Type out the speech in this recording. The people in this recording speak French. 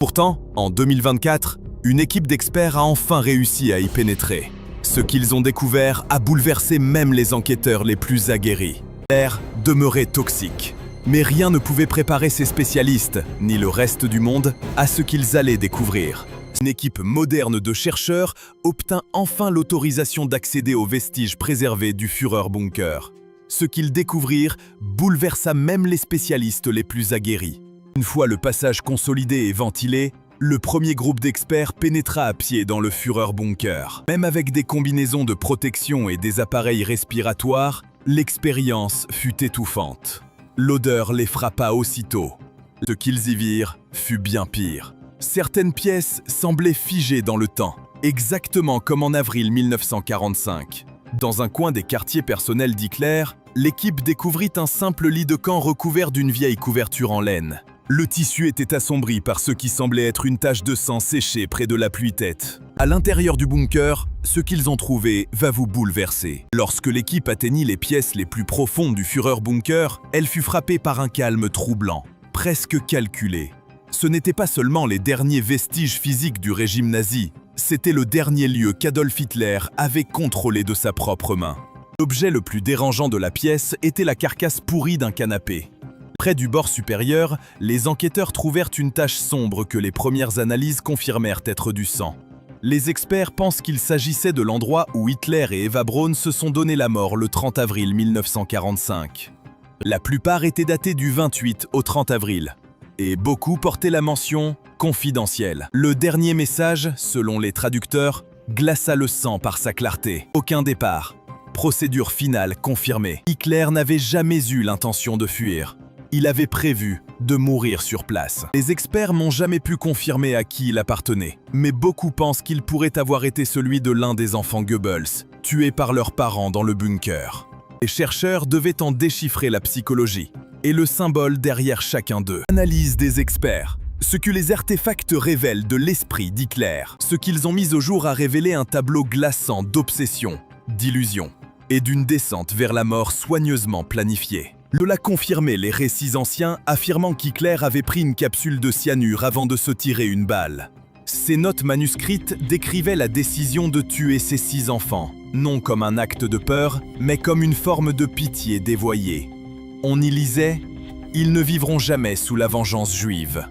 Pourtant, en 2024, une équipe d'experts a enfin réussi à y pénétrer. Ce qu'ils ont découvert a bouleversé même les enquêteurs les plus aguerris. L'air demeurait toxique. Mais rien ne pouvait préparer ces spécialistes, ni le reste du monde, à ce qu'ils allaient découvrir. Une équipe moderne de chercheurs obtint enfin l'autorisation d'accéder aux vestiges préservés du Führerbunker. Ce qu'ils découvrirent bouleversa même les spécialistes les plus aguerris. Une fois le passage consolidé et ventilé, le premier groupe d'experts pénétra à pied dans le Führerbunker. Même avec des combinaisons de protection et des appareils respiratoires, l'expérience fut étouffante. L'odeur les frappa aussitôt. Ce qu'ils y virent fut bien pire. Certaines pièces semblaient figées dans le temps, exactement comme en avril 1945. Dans un coin des quartiers personnels d'Hitler, l'équipe découvrit un simple lit de camp recouvert d'une vieille couverture en laine. Le tissu était assombri par ce qui semblait être une tache de sang séchée près de l'appui-tête. À l'intérieur du bunker, ce qu'ils ont trouvé va vous bouleverser. Lorsque l'équipe atteignit les pièces les plus profondes du Führerbunker, elle fut frappée par un calme troublant, presque calculé. Ce n'était pas seulement les derniers vestiges physiques du régime nazi, c'était le dernier lieu qu'Adolf Hitler avait contrôlé de sa propre main. L'objet le plus dérangeant de la pièce était la carcasse pourrie d'un canapé. Près du bord supérieur, les enquêteurs trouvèrent une tache sombre que les premières analyses confirmèrent être du sang. Les experts pensent qu'il s'agissait de l'endroit où Hitler et Eva Braun se sont donné la mort le 30 avril 1945. La plupart étaient datés du 28 au 30 avril, et beaucoup portaient la mention « confidentiel ». Le dernier message, selon les traducteurs, glaça le sang par sa clarté. Aucun départ. Procédure finale confirmée. Hitler n'avait jamais eu l'intention de fuir. Il avait prévu de mourir sur place. Les experts n'ont jamais pu confirmer à qui il appartenait, mais beaucoup pensent qu'il pourrait avoir été celui de l'un des enfants Goebbels, tués par leurs parents dans le bunker. Les chercheurs devaient en déchiffrer la psychologie et le symbole derrière chacun d'eux. Analyse des experts. Ce que les artefacts révèlent de l'esprit d'Hitler. Ce qu'ils ont mis au jour a révélé un tableau glaçant d'obsession, d'illusion et d'une descente vers la mort soigneusement planifiée. Cela confirmait les récits anciens affirmant qu'Hitler avait pris une capsule de cyanure avant de se tirer une balle. Ces notes manuscrites décrivaient la décision de tuer ses 6 enfants, non comme un acte de peur, mais comme une forme de pitié dévoyée. On y lisait « Ils ne vivront jamais sous la vengeance juive ».